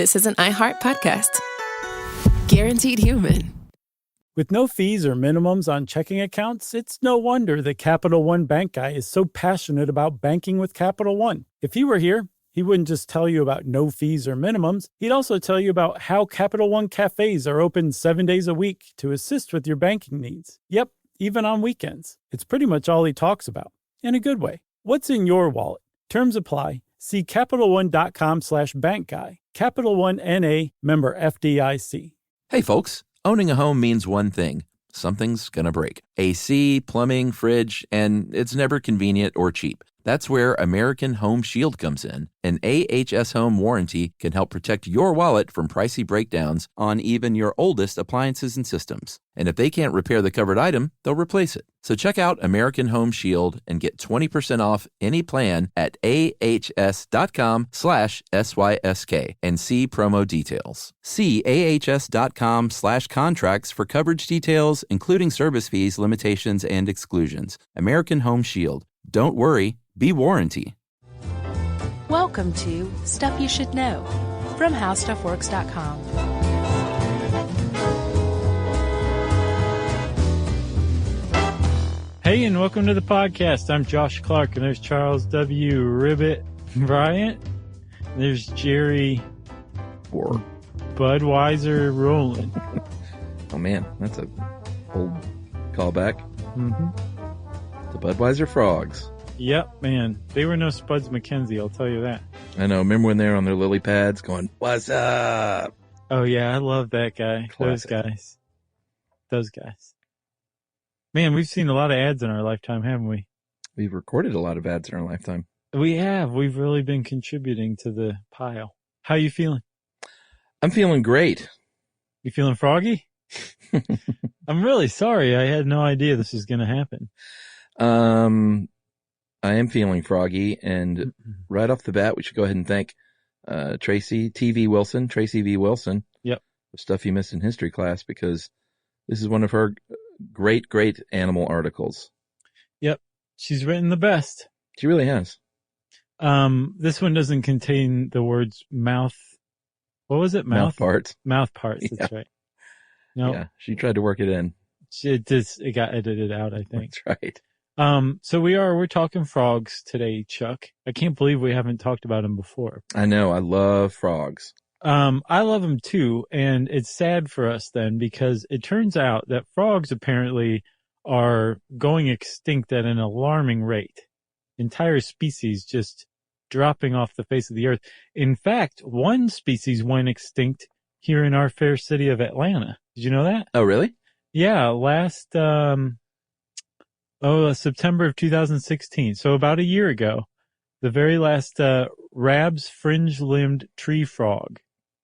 this is an iHeart podcast. Guaranteed human. With no fees or minimums on checking accounts, it's no wonder that Capital One Bank Guy is so passionate about banking with Capital One. If he were here, he wouldn't just tell you about no fees or minimums. He'd also tell you about how Capital One cafes are open 7 days a week to assist with your banking needs. Yep, even on weekends. It's pretty much all he talks about, in a good way. What's in your wallet? Terms apply. See CapitalOne.com/bankguy. Capital One N.A., member FDIC. Hey folks, owning a home means one thing. Something's gonna break. AC, plumbing, fridge, and it's never convenient or cheap. That's where American Home Shield comes in. An AHS Home warranty can help protect your wallet from pricey breakdowns on even your oldest appliances and systems. And if they can't repair the covered item, they'll replace it. So check out American Home Shield and get 20% off any plan at ahs.com/SYSK and see promo details. See ahs.com/contracts for coverage details, including service fees, limitations, and exclusions. American Home Shield. Don't worry, be warranty. Welcome to Stuff You Should Know from HowStuffWorks.com. Hey, and welcome to the podcast. I'm Josh Clark, and there's Charles W. Ribbit Bryant. There's Jerry Budweiser Rowland. Oh man, that's a old callback. Mm-hmm. The Budweiser Frogs. Yep, man. They were no Spuds McKenzie, I'll tell you that. I know. Remember when they were on their lily pads going, "What's up?" Oh, yeah, I love that guy. Classic. Those guys. Man, we've seen a lot of ads in our lifetime, haven't we? We've recorded a lot of ads in our lifetime. We have. We've really been contributing to the pile. How you feeling? I'm feeling great. You feeling froggy? I'm really sorry. I had no idea this was going to happen. I am feeling froggy, and right off the bat, we should go ahead and thank Tracy V. Wilson, Yep. of Stuff You Missed in History class, because this is one of her great animal articles. Yep. She's written the best. She really has. This one doesn't contain the words mouth. What was it? Mouth parts. Mouth parts. That's right. No, Yeah, she tried to work it in. It got edited out, I think. That's right. So we're talking frogs today, Chuck. I can't believe we haven't talked about them before. I know. I love frogs. I love them too. And it's sad for us then, because it turns out that frogs apparently are going extinct at an alarming rate. Entire species just dropping off the face of the earth. In fact, one species went extinct here in our fair city of Atlanta. Did you know that? Oh, really? Yeah, last September of 2016. So about a year ago, the very last Rab's fringe-limbed tree frog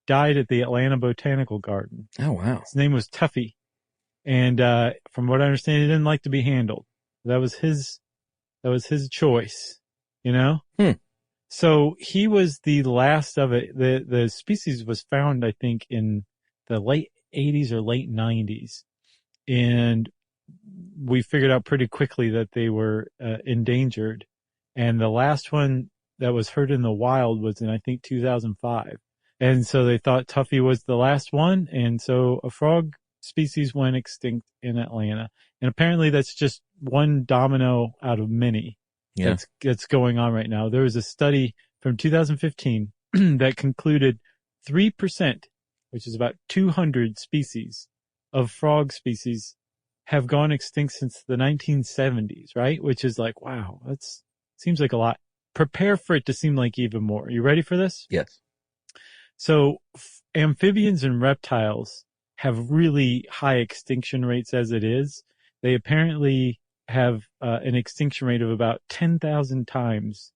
died at the Atlanta Botanical Garden. Oh, wow. His name was Tuffy. And from what I understand, he didn't like to be handled. That was his choice, you know? So he was the last of it. The species was found, I think, in the late 80s or late 90s. And we figured out pretty quickly that they were endangered. And the last one that was heard in the wild was in, I think, 2005. And so they thought Tuffy was the last one. And so a frog species went extinct in Atlanta. And apparently that's just one domino out of many. Yeah. That's going on right now. There was a study from 2015 that concluded 3%, which is about 200 species of frog species, have gone extinct since the 1970s, right? Which is like, wow, seems like a lot. Prepare for it to seem like even more. You ready for this? Yes. So amphibians and reptiles have really high extinction rates as it is. They apparently have an extinction rate of about 10,000 times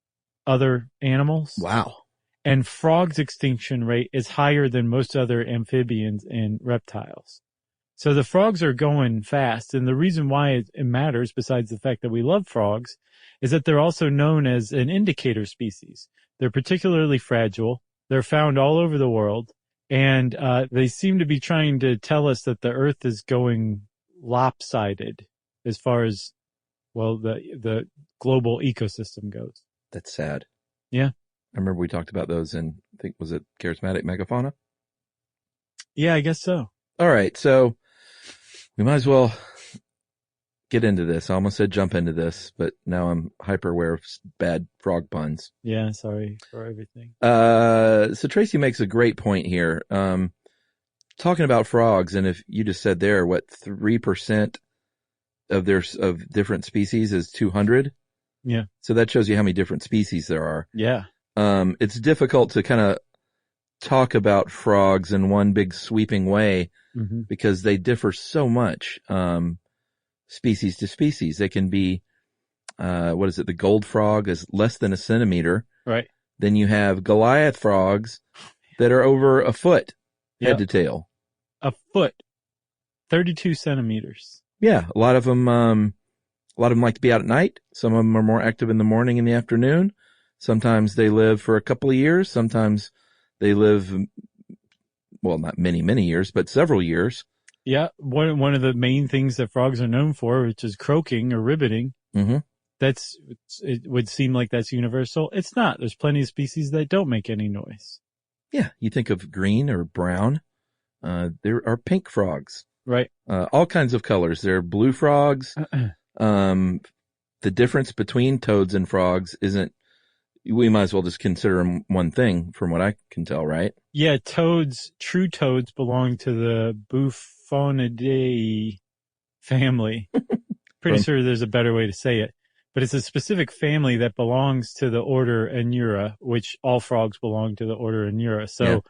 other animals. Wow. And frogs' extinction rate is higher than most other amphibians and reptiles. So the frogs are going fast. And the reason why it matters, besides the fact that we love frogs, is that they're also known as an indicator species. They're particularly fragile. They're found all over the world. And they seem to be trying to tell us that the Earth is going lopsided as far as, well, the global ecosystem goes. That's sad. Yeah. I remember we talked about those in think, was it charismatic megafauna? Yeah, I guess so. All right, so we might as well get into this. I almost said jump into this, but now I'm hyper aware of bad frog puns. Yeah, sorry for everything. So Tracy makes a great point here. Talking about frogs, and if you just said there, what, 3% of different species is 200? Yeah. So that shows you how many different species there are. Yeah. It's difficult to kind of talk about frogs in one big sweeping way because they differ so much, species to species. They can be, the gold frog is less than a centimeter. Right. Then you have Goliath frogs that are over a foot head to tail. A foot. 32 centimeters. Yeah. A lot of them like to be out at night. Some of them are more active in the morning and the afternoon. Sometimes they live for a couple of years. Sometimes they live, well, not many, many years, but several years. Yeah. One of the main things that frogs are known for, which is croaking or ribbiting. Mm-hmm. It would seem like that's universal. It's not. There's plenty of species that don't make any noise. Yeah. You think of green or brown. There are pink frogs. Right. All kinds of colors. There are blue frogs. The difference between toads and frogs isn't, we might as well just consider them one thing from what I can tell, right? Yeah. True toads belong to the Bufonidae family. Pretty sure there's a better way to say it, but it's a specific family that belongs to the order Anura, which all frogs belong to the order Anura. So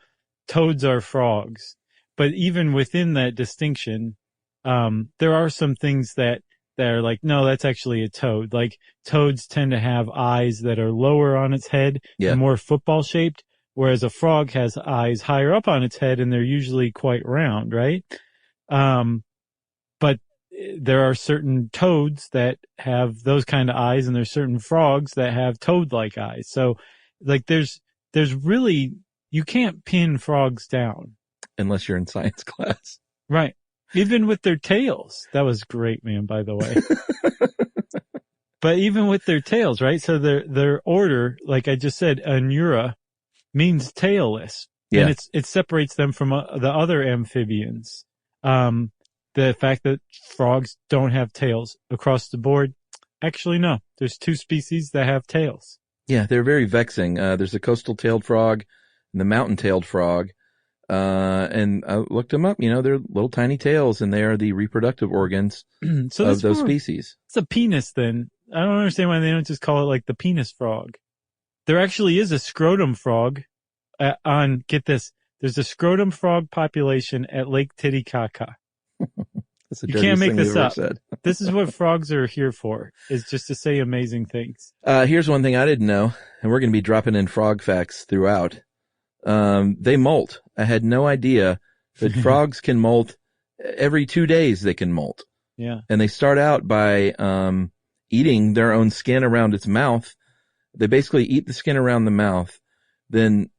toads are frogs, but even within that distinction, there are some things that are like, no, that's actually a toad. Like toads tend to have eyes that are lower on its head and more football shaped, whereas a frog has eyes higher up on its head and they're usually quite round, right? But there are certain toads that have those kind of eyes, and there's certain frogs that have toad-like eyes. So, like, there's really, you can't pin frogs down. Unless you're in science class. Right. Even with their tails. That was great, man, by the way. But even with their tails, right? So their order, like I just said, Anura, means tailless. Yeah. And it separates them from the other amphibians. The fact that frogs don't have tails across the board. Actually, no. There's 2 species that have tails. Yeah, they're very vexing. There's the coastal tailed frog and the mountain tailed frog. And I looked them up, they're little tiny tails, and they are the reproductive organs of those species. It's a penis then. I don't understand why they don't just call it like the penis frog. There actually is a scrotum frog get this, there's a scrotum frog population at Lake Titicaca. You can't make this up. This is what frogs are here for, is just to say amazing things. Here's one thing I didn't know, and we're going to be dropping in frog facts throughout. They molt. I had no idea that frogs can molt every 2 days. They can molt. Yeah. And they start out by, eating their own skin around its mouth. They basically eat the skin around the mouth, then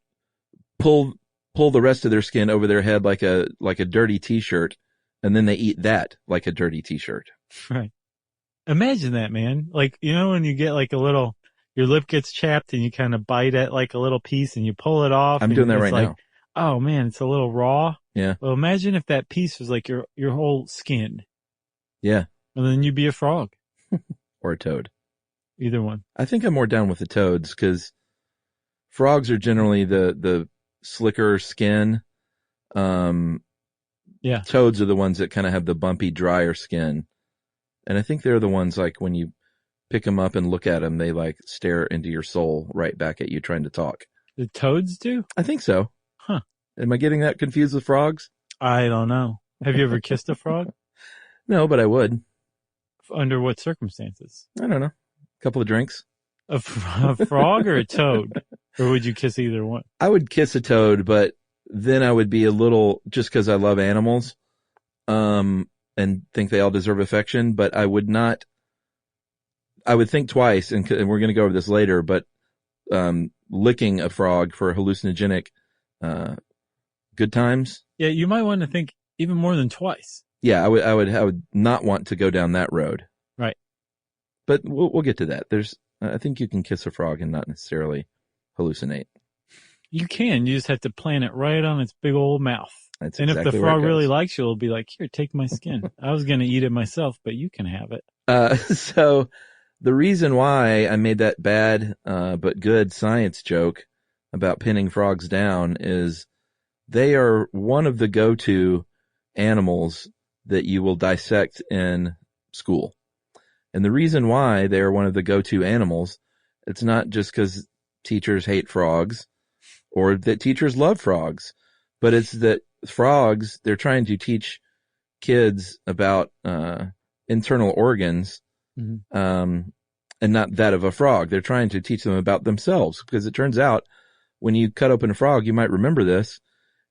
pull the rest of their skin over their head like a dirty t-shirt. And then they eat that like a dirty t-shirt. Right. Imagine that, man. Like, when you get like your lip gets chapped and you kind of bite at like a little piece and you pull it off. I'm doing that right now. Oh man, it's a little raw. Yeah. Well, imagine if that piece was like your whole skin. Yeah. And then you'd be a frog. Or a toad. Either one. I think I'm more down with the toads because frogs are generally the slicker skin. Yeah. Toads are the ones that kind of have the bumpy, drier skin. And I think they're the ones like when you pick them up and look at them, they like stare into your soul right back at you trying to talk. The toads do? I think so. Huh. Am I getting that confused with frogs? I don't know. Have you ever kissed a frog? No, but I would. Under what circumstances? I don't know. A couple of drinks. A frog or a toad? Or would you kiss either one? I would kiss a toad, but then I would be a little, just because I love animals, and think they all deserve affection, but I would think twice, and we're going to go over this later, but licking a frog for hallucinogenic good times. Yeah, you might want to think even more than twice. Yeah, I would not want to go down that road. Right. But we'll get to that. I think you can kiss a frog and not necessarily hallucinate. You can. You just have to plant it right on its big old mouth. That's and exactly if the where it frog goes. really likes you, it'll be like, here, take my skin. I was going to eat it myself, but you can have it. So the reason why I made that bad but good science joke about pinning frogs down is they are one of the go-to animals that you will dissect in school. And the reason why they are one of the go-to animals, it's not just because teachers hate frogs or that teachers love frogs, but it's that frogs, they're trying to teach kids about internal organs, and not that of a frog. They're trying to teach them about themselves, because it turns out when you cut open a frog, you might remember this,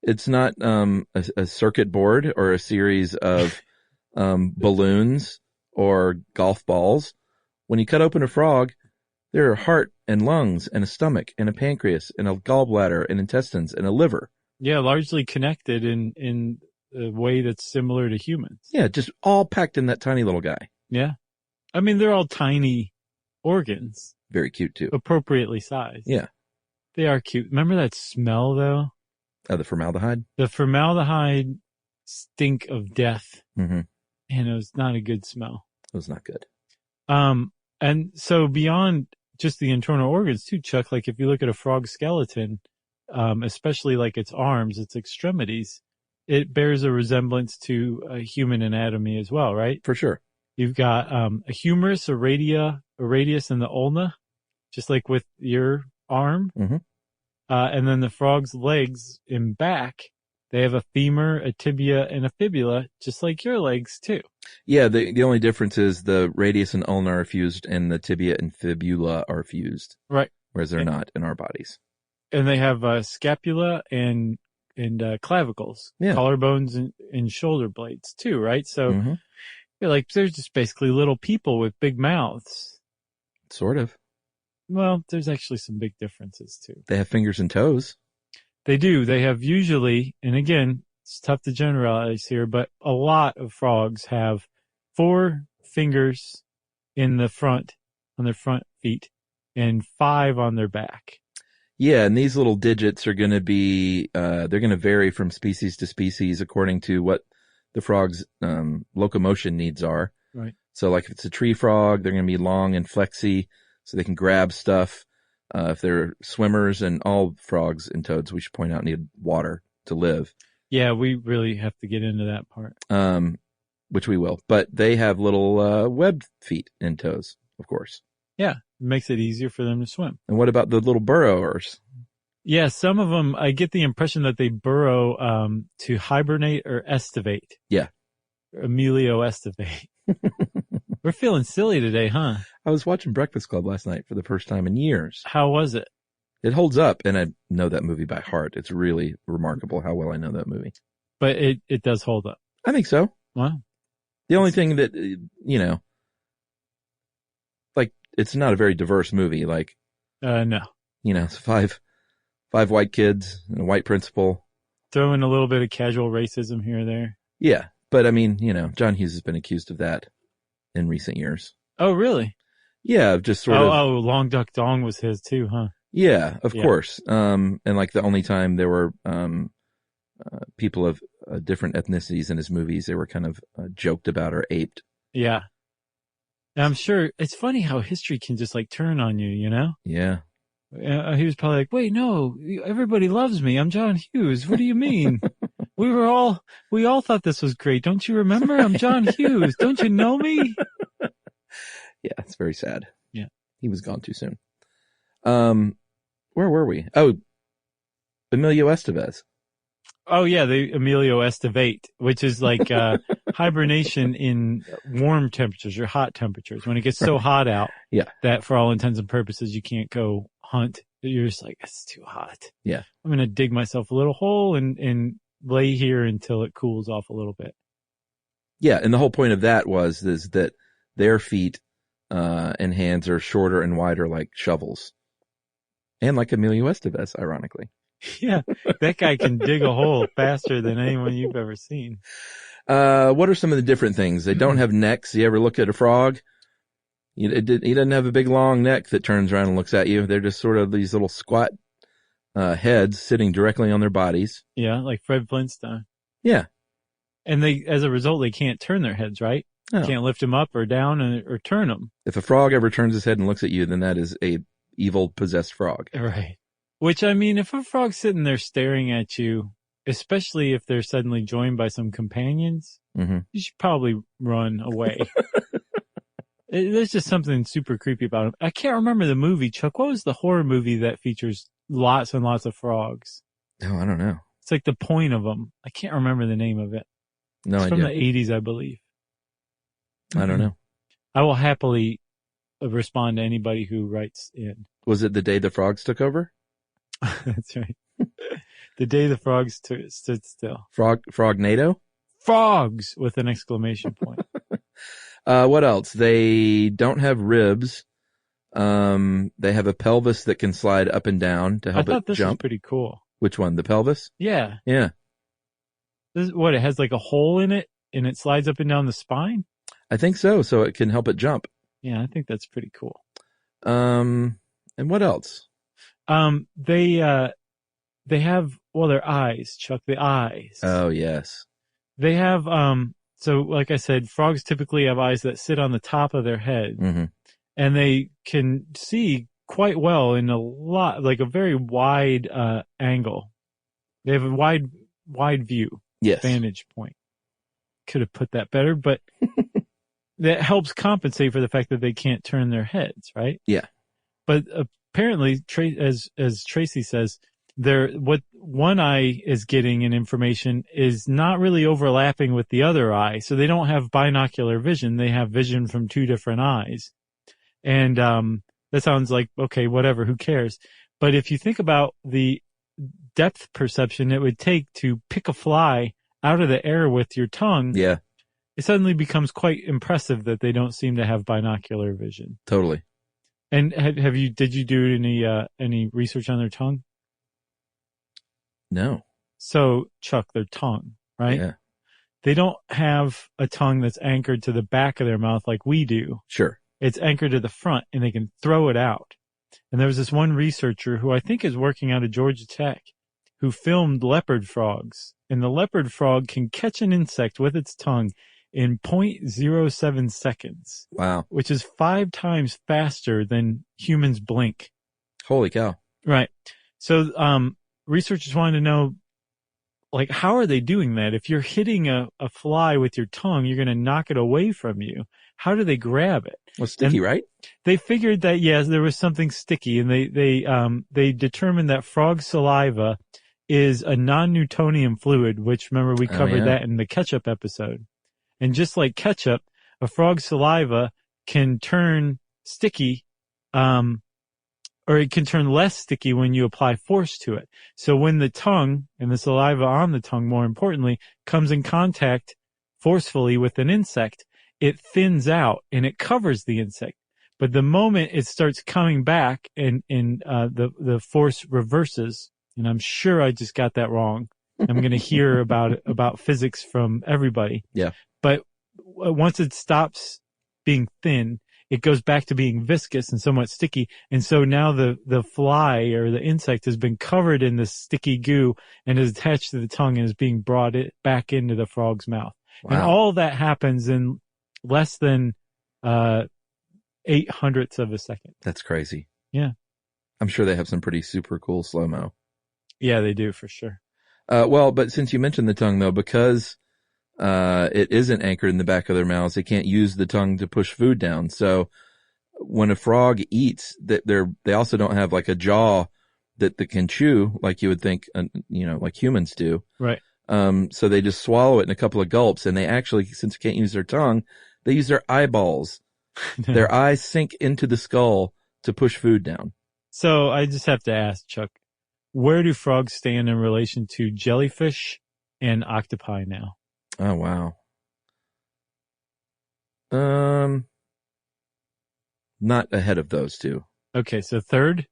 it's not a circuit board or a series of balloons or golf balls. When you cut open a frog, there are a heart and lungs and a stomach and a pancreas and a gallbladder and intestines and a liver. Yeah, largely connected in a way that's similar to humans. Yeah, just all packed in that tiny little guy. Yeah. I mean, they're all tiny organs. Very cute, too. Appropriately sized. Yeah. They are cute. Remember that smell, though? The formaldehyde? The formaldehyde stink of death. Mm-hmm. And it was not a good smell. It was not good. And so beyond just the internal organs, too, Chuck, like if you look at a frog skeleton, especially like its arms, its extremities, it bears a resemblance to a human anatomy as well, right? For sure. You've got a humerus, a radius, and the ulna, just like with your arm. Mm-hmm. And then the frog's legs in back, they have a femur, a tibia, and a fibula, just like your legs too. Yeah, the only difference is the radius and ulna are fused and the tibia and fibula are fused. Right. Whereas they're not in our bodies. And they have scapula and clavicles, Yeah. collarbones and shoulder blades too, right? So Mm-hmm. you're like, they're just basically little people with big mouths. Sort of. Well, there's actually some big differences too. They have fingers and toes. They do. They have usually, and again, it's tough to generalize here, but a lot of frogs have 4 fingers in the front, on their front feet, and 5 on their back. Yeah, and these little digits are going to be, they're going to vary from species to species according to what the frog's locomotion needs are. Right. So like if it's a tree frog, they're going to be long and flexy so they can grab stuff. If they're swimmers, and all frogs and toads, we should point out, need water to live. Yeah, we really have to get into that part. Which we will. But they have little webbed feet and toes, of course. Yeah, it makes it easier for them to swim. And what about the little burrowers? Yeah, some of them, I get the impression that they burrow to hibernate or estivate. Yeah. Emilio estivate. We're feeling silly today, huh? I was watching Breakfast Club last night for the first time in years. How was it? It holds up, and I know that movie by heart. It's really remarkable how well I know that movie. But it does hold up. I think so. Wow. The only thing that, like, it's not a very diverse movie. Like, No. It's five white kids and a white principal. Throw in a little bit of casual racism here or there. Yeah. But I mean, John Hughes has been accused of that in recent years. Oh, really? Yeah, just sort of. Oh, Long Duck Dong was his too, huh? Yeah, of course. And like the only time there were people of different ethnicities in his movies, they were kind of joked about or aped. Yeah. And I'm sure it's funny how history can just like turn on you, Yeah. He was probably like, wait, no, everybody loves me. I'm John Hughes. What do you mean? we all thought this was great. Don't you remember? I'm John Hughes. Don't you know me? Yeah, it's very sad. Yeah. He was gone too soon. Where were we? Oh, Emilio Estevez. Oh yeah, the Emilio estivate, which is like hibernation in warm temperatures or hot temperatures. When it gets so hot out, yeah, that for all intents and purposes you can't go hunt. You're just like, it's too hot. Yeah, I'm gonna dig myself a little hole and lay here until it cools off a little bit. Yeah, and the whole point of that is that their feet and hands are shorter and wider like shovels, and like Emilio Estevez, ironically. Yeah, that guy can dig a hole faster than anyone you've ever seen. What are some of the different things? They don't have necks. You ever look at a frog? He doesn't have a big long neck that turns around and looks at you. They're just sort of these little squat heads sitting directly on their bodies. Yeah, like Fred Flintstone. Yeah. And as a result, they can't turn their heads, right? No. Can't lift them up or down or turn them. If a frog ever turns his head and looks at you, then that is a evil possessed frog. Right. Which, I mean, if a frog's sitting there staring at you, especially if they're suddenly joined by some companions, you should probably run away. There's just something super creepy about them. I can't remember the movie, Chuck. What was the horror movie that features lots and lots of frogs? Oh, I don't know. It's like the point of them. I can't remember the name of it. No it's idea. From the 80s, I believe. I don't know. I will happily respond to anybody who writes in. Was it The Day the Frogs Took Over? That's right. The day the frogs stood still. Frognado? Frogs with an exclamation point. What else? They don't have ribs. They have a pelvis that can slide up and down to help I thought it this jump. was pretty cool. Which one? The pelvis? Yeah. Yeah. This is what, it has like a hole in it and it slides up and down the spine? I think so. So it can help it jump. Yeah, I think that's pretty cool. And what else? They have, well, their eyes, Chuck, the eyes. Oh, yes. They have, so like I said, frogs typically have eyes that sit on the top of their head and they can see quite well in like a very wide, angle. They have a wide view. Yes. Vantage point. Could have put that better, but that helps compensate for the fact that they can't turn their heads, right? Yeah. But apparently, as Tracy says, what one eye is getting in information is not really overlapping with the other eye. So they don't have binocular vision. They have vision from two different eyes. And, that sounds like, okay, whatever, who cares? But if you think about the depth perception it would take to pick a fly out of the air with your tongue. Yeah. It suddenly becomes quite impressive that they don't seem to have binocular vision. Totally. And did you do any research on their tongue? No. So, Chuck, their tongue, right? Yeah. They don't have a tongue that's anchored to the back of their mouth like we do. Sure. It's anchored to the front and they can throw it out. And there was this one researcher who I think is working out of Georgia Tech who filmed leopard frogs. And the leopard frog can catch an insect with its tongue in 0.07 seconds. Wow. Which is 5 times faster than humans blink. Holy cow. Right. So, researchers wanted to know, like, how are they doing that? If you're hitting a fly with your tongue, you're going to knock it away from you. How do they grab it? Well, sticky, and right? They figured that, yes, there was something sticky, and they determined that frog saliva is a non-Newtonian fluid, which, remember, we covered that in the ketchup episode. And just like ketchup, a frog's saliva can turn sticky, or it can turn less sticky when you apply force to it. So when the tongue, and the saliva on the tongue more importantly, comes in contact forcefully with an insect, it thins out and it covers the insect. But the moment it starts coming back and the force reverses, and I'm sure I just got that wrong. I'm going to hear about physics from everybody. Yeah. But once it stops being thin, it goes back to being viscous and somewhat sticky. And so now the fly or the insect has been covered in this sticky goo and is attached to the tongue and is being brought back into the frog's mouth. Wow. And all that happens in less than 0.08 of a second. That's crazy. Yeah. I'm sure they have some pretty super cool slow-mo. Yeah, they do for sure. Well, but since you mentioned the tongue though, because it isn't anchored in the back of their mouths, they can't use the tongue to push food down. So when a frog eats, they also don't have like a jaw that can chew like you would think, like humans do. Right. So they just swallow it in a couple of gulps, and they actually, since they can't use their tongue, they use their eyeballs. Their eyes sink into the skull to push food down. So I just have to ask, Chuck, where do frogs stand in relation to jellyfish and octopi now? Oh, wow. Not ahead of those two. Okay, so 3rd,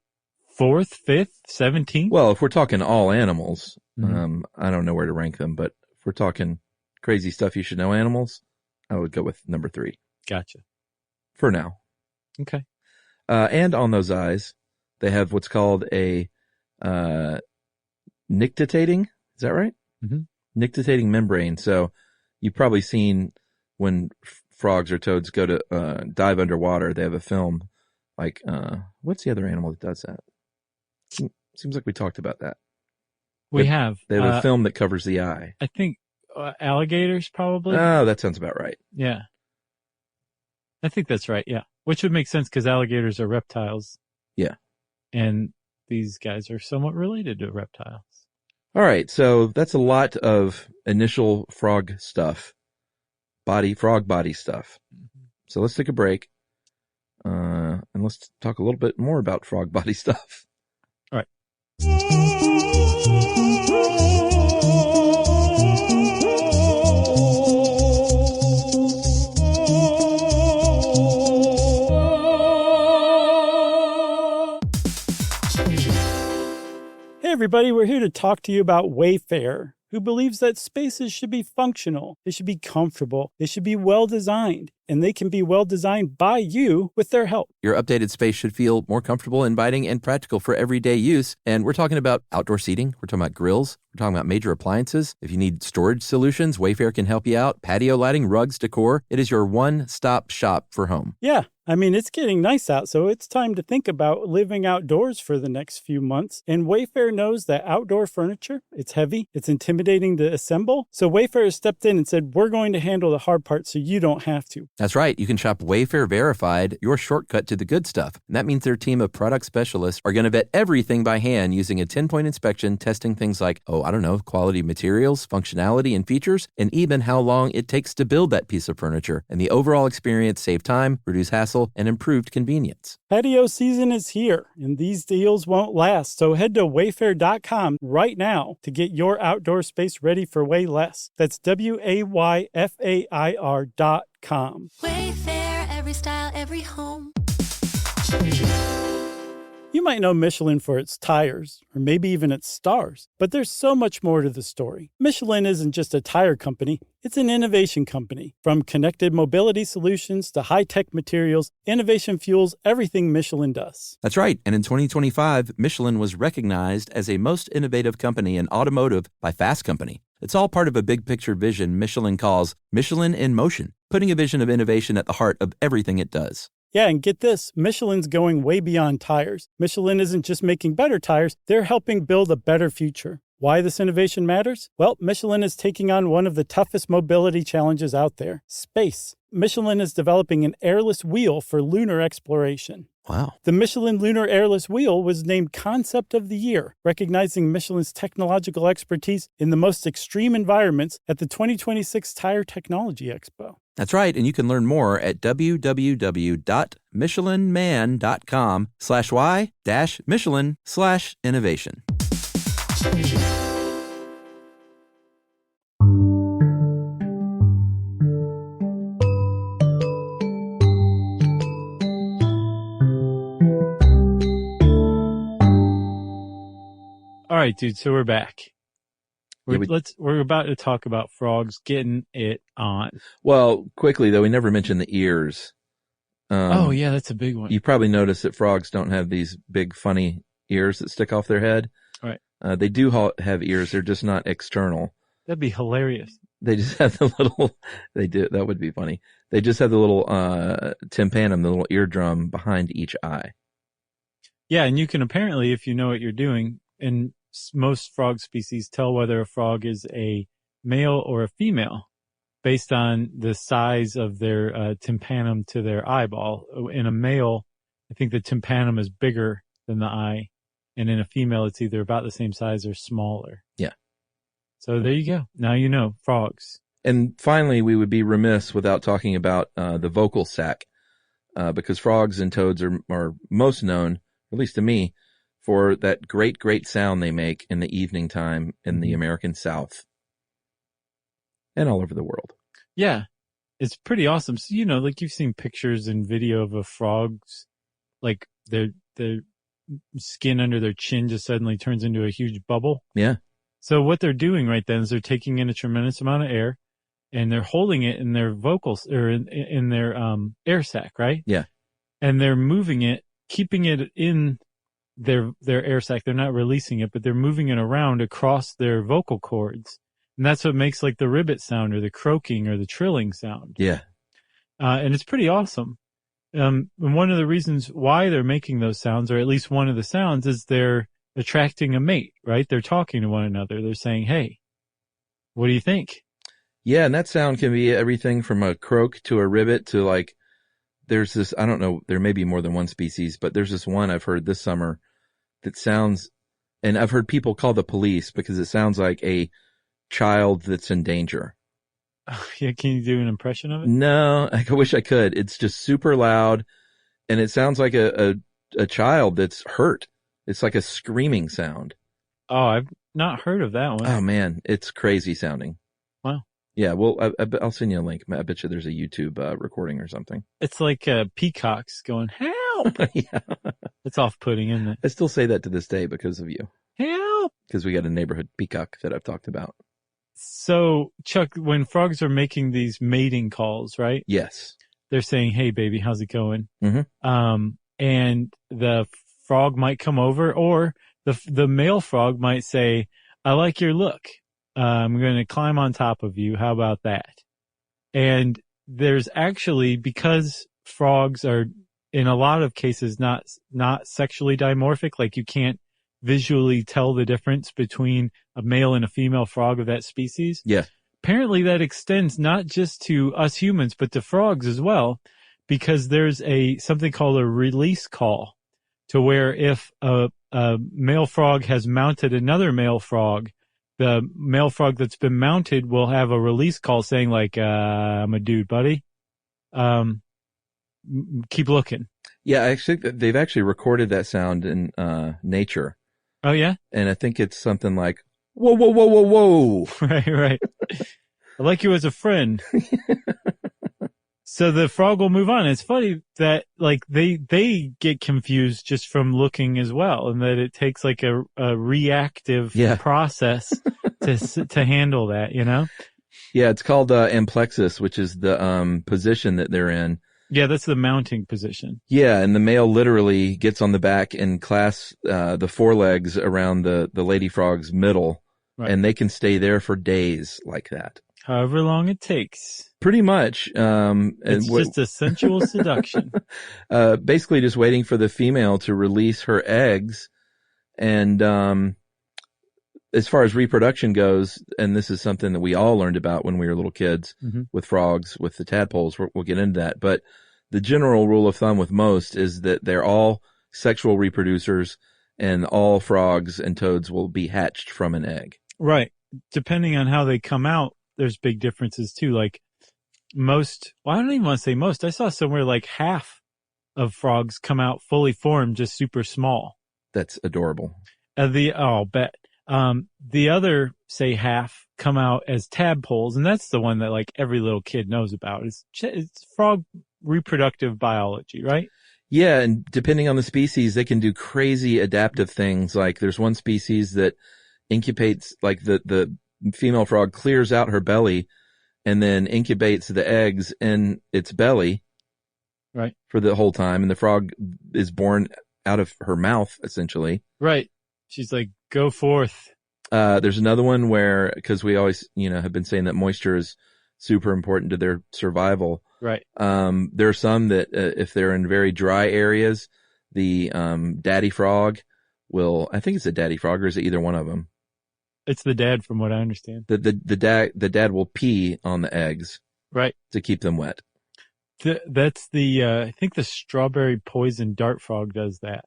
4th, 5th, 17th? Well, if we're talking all animals, I don't know where to rank them, but if we're talking crazy stuff you should know animals, I would go with number 3. Gotcha. For now. Okay. And on those eyes, they have what's called a nictitating. Is that right? Mm-hmm. Nictitating membrane. So you've probably seen when frogs or toads go to dive underwater, they have a film like, what's the other animal that does that? Seems like we talked about that. We have. They have a film that covers the eye. I think alligators probably. Oh, that sounds about right. Yeah. I think that's right, yeah. Which would make sense because alligators are reptiles. Yeah. And these guys are somewhat related to reptiles. All right, so that's a lot of initial frog stuff. Frog body stuff. So let's take a break. And let's talk a little bit more about frog body stuff. All right. Hey everybody, we're here to talk to you about Wayfair, who believes that spaces should be functional, they should be comfortable, they should be well designed, and they can be well designed by you with their help. Your updated space should feel more comfortable, inviting, and practical for everyday use. And we're talking about outdoor seating. We're talking about grills. We're talking about major appliances. If you need storage solutions, Wayfair can help you out. Patio lighting, rugs, decor. It is your one-stop shop for home. Yeah, I mean, it's getting nice out, so it's time to think about living outdoors for the next few months. And Wayfair knows that outdoor furniture, it's heavy, it's intimidating to assemble. So Wayfair has stepped in and said, we're going to handle the hard part so you don't have to. That's right. You can shop Wayfair Verified, your shortcut to the good stuff. And that means their team of product specialists are going to vet everything by hand using a 10-point inspection, testing things like, quality materials, functionality, and features, and even how long it takes to build that piece of furniture. And the overall experience save time, reduce hassle, and improved convenience. Patio season is here, and these deals won't last. So head to wayfair.com right now to get your outdoor space ready for way less. That's WAYFAIR.com. Wayfair, every style, every home. You might know Michelin for its tires, or maybe even its stars, but there's so much more to the story. Michelin isn't just a tire company, it's an innovation company. From connected mobility solutions to high-tech materials, innovation fuels everything Michelin does. That's right. And in 2025, Michelin was recognized as a most innovative company in automotive by Fast Company. It's all part of a big picture vision Michelin calls Michelin in Motion, putting a vision of innovation at the heart of everything it does. Yeah, and get this, Michelin's going way beyond tires. Michelin isn't just making better tires, they're helping build a better future. Why this innovation matters? Well, Michelin is taking on one of the toughest mobility challenges out there, space. Michelin is developing an airless wheel for lunar exploration. Wow. The Michelin Lunar Airless Wheel was named Concept of the Year, recognizing Michelin's technological expertise in the most extreme environments at the 2026 Tire Technology Expo. That's right, and you can learn more at www.michelinman.com/y-Michelin/innovation. All right, dude. So we're back. We're about to talk about frogs getting it on. Well, quickly though, we never mentioned the ears. Yeah, that's a big one. You probably noticed that frogs don't have these big funny ears that stick off their head. Right. They do have ears. They're just not external. That'd be hilarious. They just have the little. That would be funny. They just have the little tympanum, the little eardrum behind each eye. Yeah, and you can apparently, if you know what you're doing, and most frog species tell whether a frog is a male or a female based on the size of their tympanum to their eyeball. In a male, I think the tympanum is bigger than the eye, and in a female, it's either about the same size or smaller. Yeah. So there you go. Now you know, frogs. And finally, we would be remiss without talking about the vocal sac, because frogs and toads are most known, at least to me, for that great, great sound they make in the evening time in the American South and all over the world. Yeah, it's pretty awesome. So, like you've seen pictures and video of a frog's, like their skin under their chin just suddenly turns into a huge bubble. Yeah. So what they're doing right then is they're taking in a tremendous amount of air and they're holding it in their vocals or in their air sac, right? Yeah. And they're moving it, keeping it in their air sac. They're not releasing it, but they're moving it around across their vocal cords. And that's what makes like the ribbit sound or the croaking or the trilling sound. Yeah. And it's pretty awesome. And one of the reasons why they're making those sounds, or at least one of the sounds, is they're attracting a mate, right? They're talking to one another. They're saying, hey, what do you think? Yeah, and that sound can be everything from a croak to a ribbit to like, there's this, I don't know, there may be more than one species, but there's this one I've heard this summer that sounds, and I've heard people call the police because it sounds like a child that's in danger. Oh, yeah, can you do an impression of it? No, I wish I could. It's just super loud, and it sounds like a child that's hurt. It's like a screaming sound. Oh, I've not heard of that one. Oh man, it's crazy sounding. Wow. Yeah, well, I'll send you a link. I bet you there's a YouTube recording or something. It's like peacocks going, help! Yeah. It's off-putting, isn't it? I still say that to this day because of you. Help! Because we got a neighborhood peacock that I've talked about. So, Chuck, when frogs are making these mating calls, right? Yes. They're saying, hey, baby, how's it going? Mm-hmm. And the frog might come over, or the male frog might say, I like your look. I'm going to climb on top of you. How about that? And there's actually, because frogs are in a lot of cases not sexually dimorphic, like you can't visually tell the difference between a male and a female frog of that species. Yeah. Apparently that extends not just to us humans, but to frogs as well, because there's something called a release call, to where if a male frog has mounted another male frog, the male frog that's been mounted will have a release call saying like, I'm a dude, buddy. Keep looking. Yeah, actually, they've actually recorded that sound in nature. Oh, yeah? And I think it's something like, whoa, whoa, whoa, whoa, whoa. Right. I like you as a friend. So the frog will move on. It's funny that like they get confused just from looking as well, and that it takes like a reactive process to handle that, you know? Yeah, it's called amplexus, which is the position that they're in. Yeah, that's the mounting position. Yeah, and the male literally gets on the back and clasps the forelegs around the lady frog's middle, right. And they can stay there for days like that. However long it takes. Pretty much. It's just a sensual seduction. Basically just waiting for the female to release her eggs. And as far as reproduction goes, and this is something that we all learned about when we were little kids with frogs, with the tadpoles, we'll get into that. But the general rule of thumb with most is that they're all sexual reproducers, and all frogs and toads will be hatched from an egg. Right. Depending on how they come out, there's big differences too. Like most, well, I don't even want to say most. I saw somewhere like half of frogs come out fully formed, just super small. That's adorable. I'll bet. The other, say half, come out as tadpoles, and that's the one that like every little kid knows about. It's frog reproductive biology, right? Yeah, and depending on the species, they can do crazy adaptive things. Like there's one species that incubates, like the female frog clears out her belly and then incubates the eggs in its belly, right, for the whole time, and the frog is born out of her mouth, essentially. Right. She's like, go forth. There's another one where, because we always, have been saying that moisture is super important to their survival. Right. There are some that, if they're in very dry areas, the daddy frog will, I think it's a daddy frog, or is it either one of them? It's the dad, from what I understand. The dad will pee on the eggs. Right. To keep them wet. That's I think the strawberry poison dart frog does that.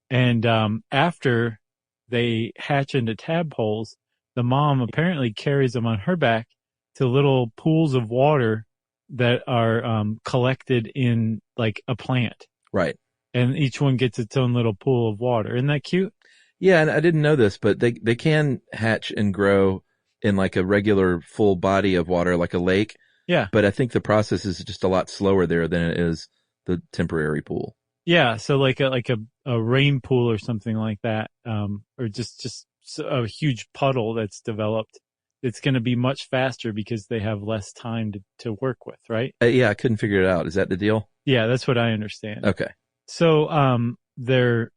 And, after they hatch into tadpoles, the mom apparently carries them on her back to little pools of water that are, collected in like a plant. Right. And each one gets its own little pool of water. Isn't that cute? Yeah, and I didn't know this, but they can hatch and grow in like a regular full body of water, like a lake. Yeah. But I think the process is just a lot slower there than it is the temporary pool. Yeah. So like a rain pool or something like that, or just a huge puddle that's developed. It's going to be much faster because they have less time to work with, right? Yeah, I couldn't figure it out. Is that the deal? Yeah, that's what I understand. Okay. So, their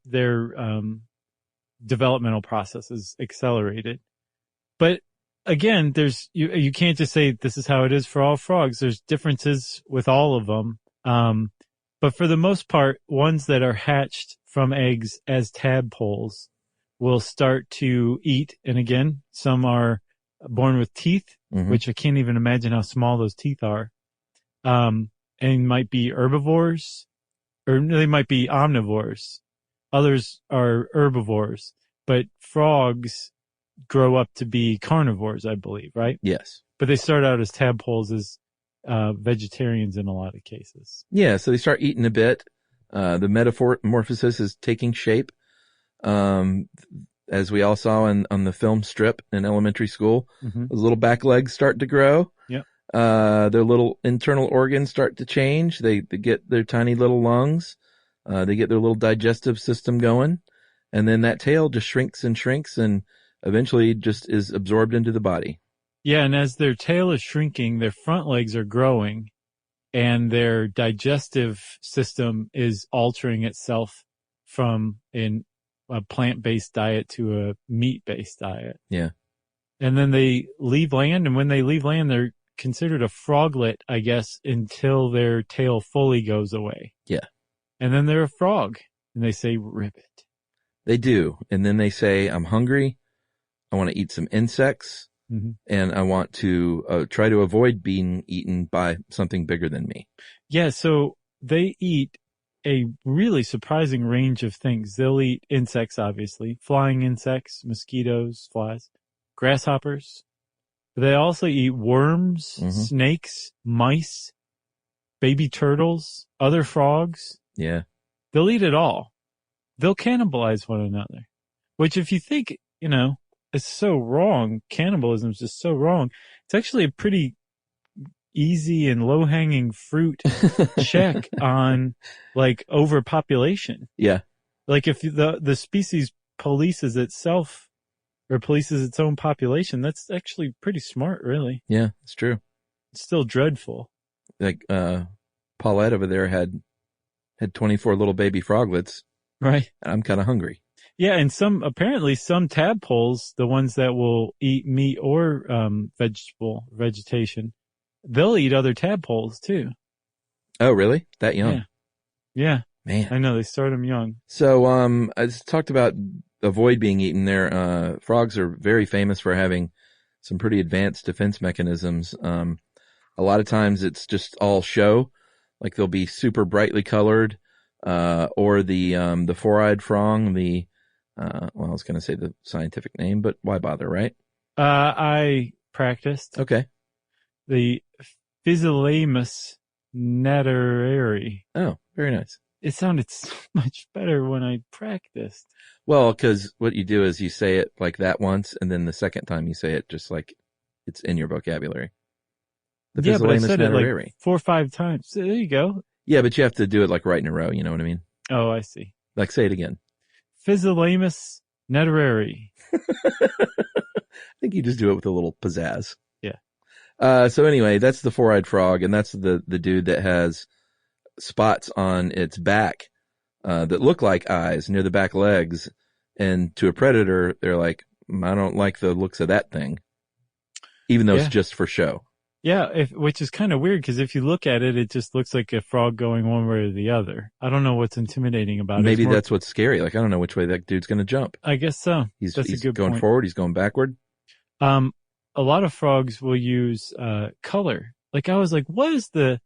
developmental process is accelerated. But again, you can't just say this is how it is for all frogs. There's differences with all of them. But for the most part, ones that are hatched from eggs as tadpoles will start to eat. And again, some are born with teeth, which I can't even imagine how small those teeth are. And might be herbivores, or they might be omnivores. Others are herbivores, but frogs grow up to be carnivores, I believe, right? Yes. But they start out as tadpoles, as vegetarians in a lot of cases. Yeah, so they start eating a bit. The metamorphosis is taking shape. As we all saw on the film strip in elementary school, those little back legs start to grow. Yep. Their little internal organs start to change. They get their tiny little lungs. They get their little digestive system going. And then that tail just shrinks and eventually just is absorbed into the body. Yeah, and as their tail is shrinking, their front legs are growing, and their digestive system is altering itself from a plant-based diet to a meat-based diet. Yeah. And then they leave land, and when they leave land, they're considered a froglet, I guess, until their tail fully goes away. Yeah. And then they're a frog, and they say, ribbit. They do. And then they say, I'm hungry. I want to eat some insects. And I want to try to avoid being eaten by something bigger than me. Yeah, so they eat a really surprising range of things. They'll eat insects, obviously, flying insects, mosquitoes, flies, grasshoppers. But they also eat worms, snakes, mice, baby turtles, other frogs. Yeah. They'll eat it all. They'll cannibalize one another, which if you think, it's so wrong. Cannibalism is just so wrong. It's actually a pretty easy and low-hanging fruit check on overpopulation. Yeah. Like if the species polices itself or polices its own population, that's actually pretty smart, really. Yeah, it's true. It's still dreadful. Like Paulette over there had 24 little baby froglets. Right. And I'm kind of hungry. Yeah, and apparently some tadpoles, the ones that will eat meat or vegetation, they'll eat other tadpoles too. Oh, really? That young? Yeah. Man. I know, they start them young. So, I just talked about avoid being eaten there. Frogs are very famous for having some pretty advanced defense mechanisms. A lot of times it's just all show, like they'll be super brightly colored, or the four-eyed frog, I was going to say the scientific name, but why bother, right? I practiced. Okay. The Physiolamus nattereri. Oh, very nice. It sounded so much better when I practiced. Well, because what you do is you say it like that once, and then the second time you say it just like it's in your vocabulary. The Yeah, but I said it nattereri. like 4 or 5 times. So there you go. Yeah, but you have to do it like right in a row, you know what I mean? Oh, I see. Like say it again. Physiolamus nattereri. I think you just do it with a little pizzazz. Yeah. So anyway, that's the four-eyed frog, and that's the dude that has spots on its back that look like eyes near the back legs. And to a predator, they're like, I don't like the looks of that thing, even though it's just for show. Yeah, which is kind of weird because if you look at it, it just looks like a frog going one way or the other. I don't know what's intimidating about it. Maybe that's what's scary. Like, I don't know which way that dude's going to jump. I guess so. He's a good going point. forward. He's going backward. A lot of frogs will use color. Like I was like, what is the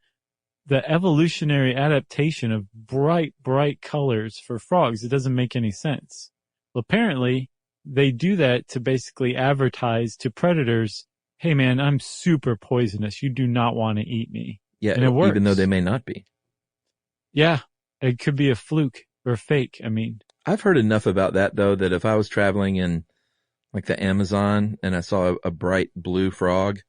evolutionary adaptation of bright colors for frogs? It doesn't make any sense. Well, apparently they do that to basically advertise to predators, hey man, I'm super poisonous. You do not want to eat me. Yeah, and it works. Even though they may not be. Yeah, it could be a fluke or fake. I mean, I've heard enough about that though, that if I was traveling in like the Amazon and I saw a bright blue frog,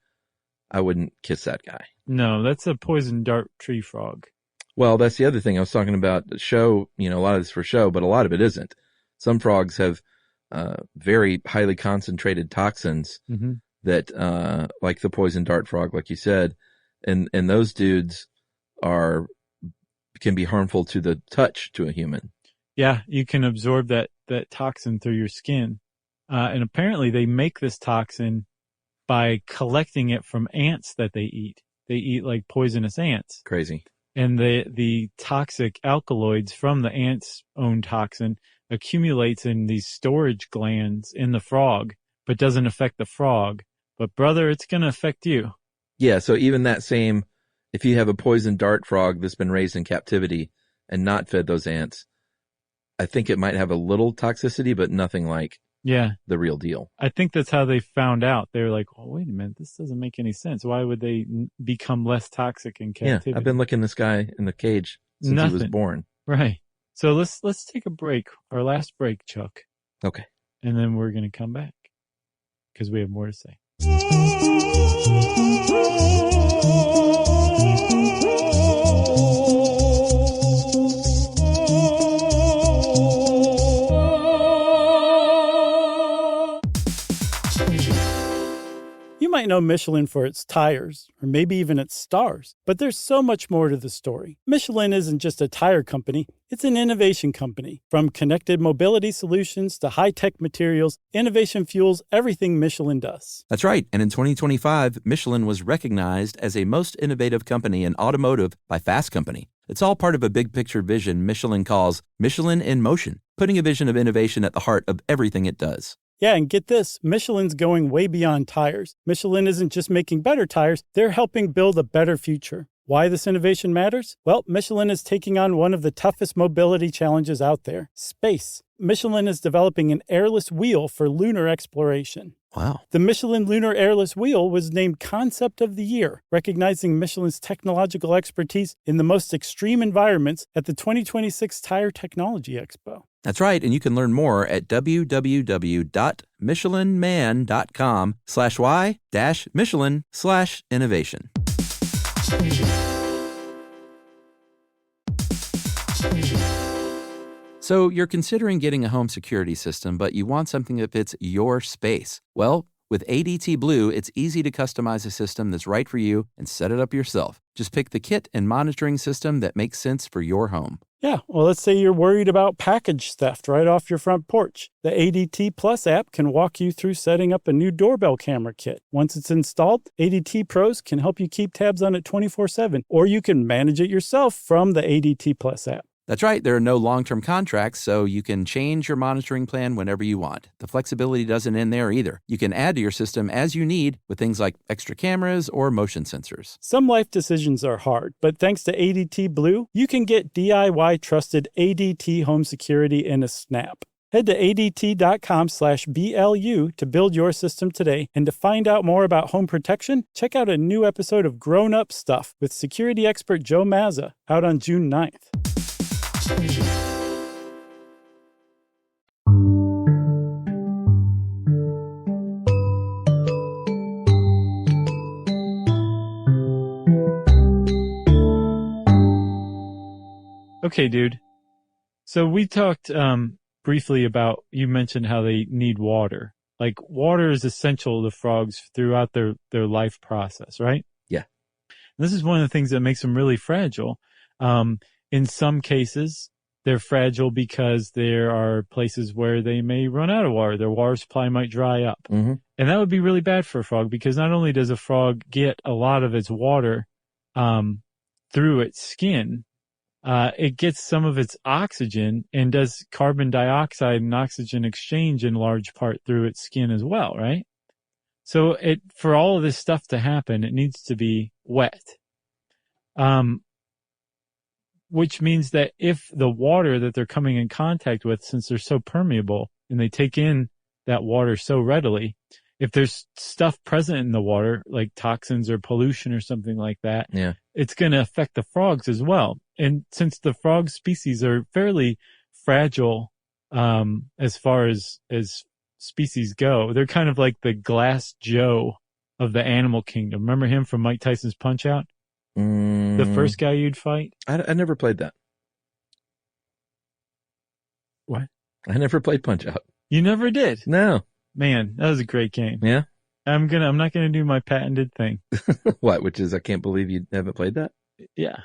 I wouldn't kiss that guy. No, that's a poison dart tree frog. Well, that's the other thing I was talking about. Show, a lot of it's for show, but a lot of it isn't. Some frogs have very highly concentrated toxins that, like the poison dart frog, like you said, and those dudes can be harmful to the touch to a human. Yeah, you can absorb that toxin through your skin. And apparently they make this toxin by collecting it from ants that they eat. They eat like poisonous ants. Crazy. And the toxic alkaloids from the ant's own toxin accumulates in these storage glands in the frog, but doesn't affect the frog. But brother, it's going to affect you. Yeah, so even that same, if you have a poison dart frog that's been raised in captivity and not fed those ants, I think it might have a little toxicity, but nothing like the real deal. I think that's how they found out. They were like, oh, wait a minute, this doesn't make any sense. Why would they become less toxic in captivity? Yeah, I've been looking this guy in the cage since he was born. Right. So let's take a break, our last break, Chuck. Okay. And then we're going to come back because we have more to say. You might know Michelin for its tires, or maybe even its stars, but there's so much more to the story. Michelin isn't just a tire company, it's an innovation company. From connected mobility solutions to high-tech materials, innovation fuels everything Michelin does. That's right, and in 2025, Michelin was recognized as a most innovative company in automotive by Fast Company. It's all part of a big picture vision Michelin calls Michelin in Motion, putting a vision of innovation at the heart of everything it does. Yeah, and get this, Michelin's going way beyond tires. Michelin isn't just making better tires, they're helping build a better future. Why this innovation matters? Well, Michelin is taking on one of the toughest mobility challenges out there, space. Michelin is developing an airless wheel for lunar exploration. Wow. The Michelin Lunar Airless Wheel was named Concept of the Year, recognizing Michelin's technological expertise in the most extreme environments at the 2026 Tire Technology Expo. That's right, and you can learn more at www.michelinman.com/y-Michelin/innovation. So you're considering getting a home security system, but you want something that fits your space. Well, with ADT Blue, it's easy to customize a system that's right for you and set it up yourself. Just pick the kit and monitoring system that makes sense for your home. Yeah, well, let's say you're worried about package theft right off your front porch. The ADT Plus app can walk you through setting up a new doorbell camera kit. Once it's installed, ADT Pros can help you keep tabs on it 24/7, or you can manage it yourself from the ADT Plus app. That's right. There are no long-term contracts, so you can change your monitoring plan whenever you want. The flexibility doesn't end there either. You can add to your system as you need with things like extra cameras or motion sensors. Some life decisions are hard, but thanks to ADT Blue, you can get DIY-trusted ADT home security in a snap. Head to ADT.com/BLU to build your system today. And to find out more about home protection, check out a new episode of Grown Up Stuff with security expert Joe Mazza out on June 9th. Okay, dude. So we talked briefly about, you mentioned how they need water. Like, water is essential to frogs throughout their life process, right? Yeah. And this is one of the things that makes them really fragile. In some cases, they're fragile because there are places where they may run out of water. Their water supply might dry up. Mm-hmm. And that would be really bad for a frog, because not only does a frog get a lot of its water through its skin, it gets some of its oxygen and does carbon dioxide and oxygen exchange in large part through its skin as well, right? So for all of this stuff to happen, it needs to be wet. Which means that if the water that they're coming in contact with, since they're so permeable and they take in that water so readily, if there's stuff present in the water, like toxins or pollution or something like that, it's going to affect the frogs as well. And since the frog species are fairly fragile, as far as species go, they're kind of like the Glass Joe of the animal kingdom. Remember him from Mike Tyson's Punch-Out? The first guy you'd fight? I never played that. What? I never played Punch-Out. You never did? No. Man, that was a great game. Yeah? I'm not gonna do my patented thing. What? Which is, I can't believe you haven't played that? Yeah.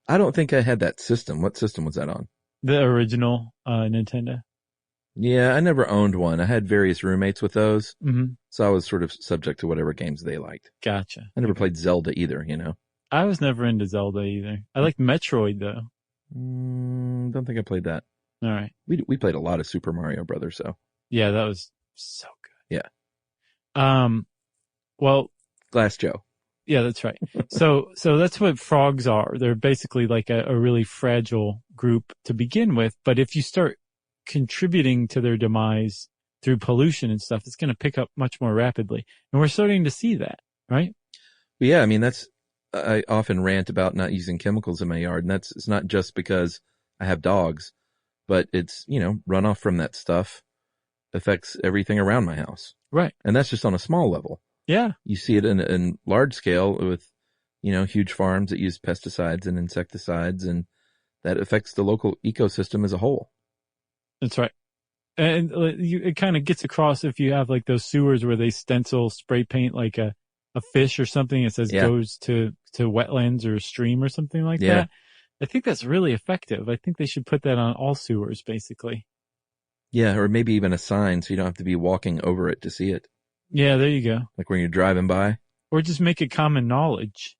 I don't think I had that system. What system was that on? The original Nintendo. Yeah, I never owned one. I had various roommates with those, Mm-hmm. so I was sort of subject to whatever games they liked. Gotcha. I never played Zelda either, you know. I was never into Zelda either. I liked Metroid though. Don't think I played that. All right. We played a lot of Super Mario Brothers, so. Yeah, that was so good. Yeah. Well, Glass Joe. yeah, that's right. So that's what frogs are. They're basically like a really fragile group to begin with. But if you start contributing to their demise through pollution and stuff, it's going to pick up much more rapidly. And we're starting to see that, right? Yeah, I mean, I often rant about not using chemicals in my yard, and it's not just because I have dogs, but it's, runoff from that stuff affects everything around my house. Right. And that's just on a small level. Yeah. You see it in large scale with, huge farms that use pesticides and insecticides, and that affects the local ecosystem as a whole. That's right. And it kind of gets across if you have like those sewers where they stencil spray paint like a fish or something. It says goes to wetlands or a stream or something like that. I think that's really effective. I think they should put that on all sewers basically. Yeah. Or maybe even a sign so you don't have to be walking over it to see it. Yeah, there you go. Like when you're driving by. Or just make it common knowledge.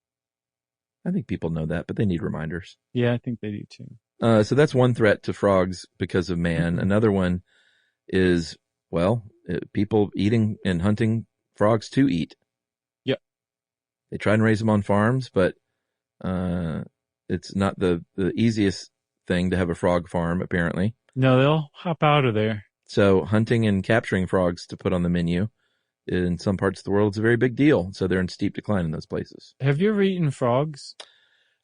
I think people know that, but they need reminders. Yeah, I think they do too. So that's one threat to frogs because of man. Another one is, people eating and hunting frogs to eat. Yep. They try and raise them on farms, but it's not the easiest thing to have a frog farm, apparently. No, they'll hop out of there. So hunting and capturing frogs to put on the menu in some parts of the world is a very big deal. So they're in steep decline in those places. Have you ever eaten frogs?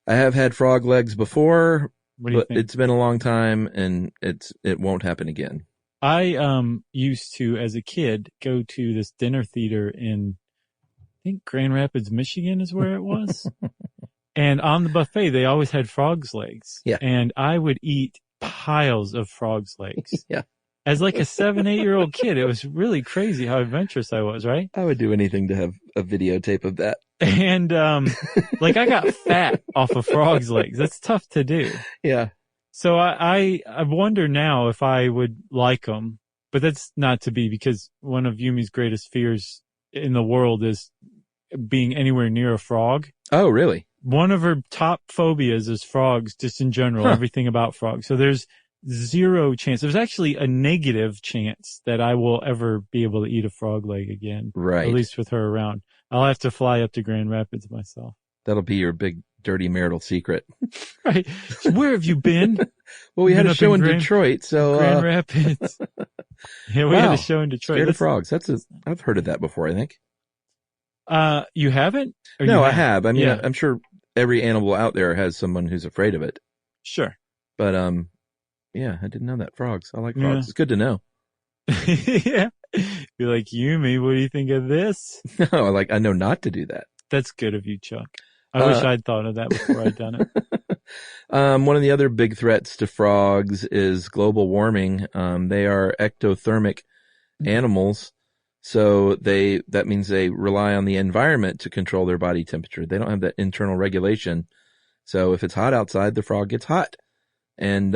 I have had frog legs before, What do you but think? it's been a long time and it won't happen again. I used to, as a kid, go to this dinner theater in, I think Grand Rapids, Michigan is where it was. And on the buffet, they always had frogs legs. Yeah. And I would eat piles of frogs legs. Yeah. As like a 7-8-year-old kid, it was really crazy how adventurous I was, right? I would do anything to have a videotape of that. And, like I got fat off of frogs legs. That's tough to do. Yeah. So I wonder now if I would like them, but that's not to be because one of Yumi's greatest fears in the world is being anywhere near a frog. Oh, really? One of her top phobias is frogs, just in general, everything about frogs. So there's zero chance. There's actually a negative chance that I will ever be able to eat a frog leg again. Right. At least with her around. I'll have to fly up to Grand Rapids myself. That'll be your big dirty marital secret. Right. Where have you been? Well, we had Been a up show in Grand Detroit, so Grand Rapids. Yeah, we had wow. a show in Detroit. Scared of frogs. I've heard of that before, I think. You haven't? Or No, you I have. I mean, Yeah. I'm sure every animal out there has someone who's afraid of it. Sure. But, yeah, I didn't know that. Frogs. I like frogs. Yeah. It's good to know. Yeah. You're like, Yumi, what do you think of this? No, I know not to do that. That's good of you, Chuck. I wish I'd thought of that before I'd done it. One of the other big threats to frogs is global warming. They are ectothermic animals. So that means they rely on the environment to control their body temperature. They don't have that internal regulation. So if it's hot outside, the frog gets hot. And,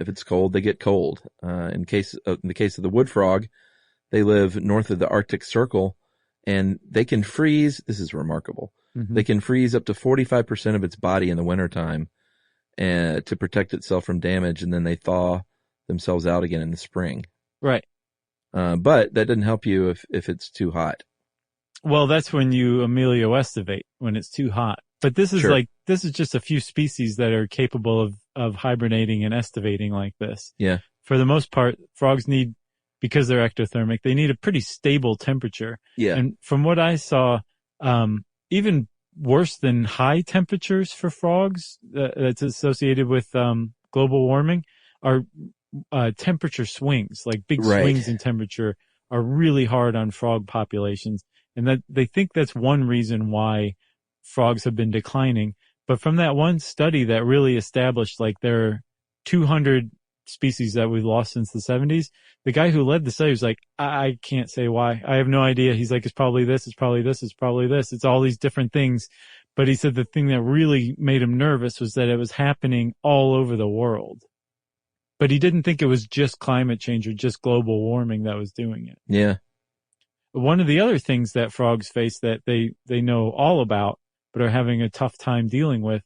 if it's cold, they get cold. In the case of the wood frog, they live north of the Arctic Circle and they can freeze. This is remarkable. Mm-hmm. They can freeze up to 45% of its body in the wintertime to protect itself from damage. And then they thaw themselves out again in the spring. Right. But that doesn't help you if it's too hot. Well, that's when you Emilio estivate, when it's too hot. But this is Sure. this is just a few species that are capable of hibernating and estivating like this. Yeah. For the most part, frogs need, because they're ectothermic, they need a pretty stable temperature. Yeah. And from what I saw, even worse than high temperatures for frogs that's associated with global warming are temperature swings, like big Right. swings in temperature are really hard on frog populations. And that they think that's one reason why frogs have been declining. But from that one study that really established like there are 200 species that we've lost since the 70s, the guy who led the study was like, I can't say why. I have no idea. He's like, it's probably this, it's probably this, it's probably this. It's all these different things. But he said the thing that really made him nervous was that it was happening all over the world. But he didn't think it was just climate change or just global warming that was doing it. Yeah. One of the other things that frogs face that they know all about, but are having a tough time dealing with,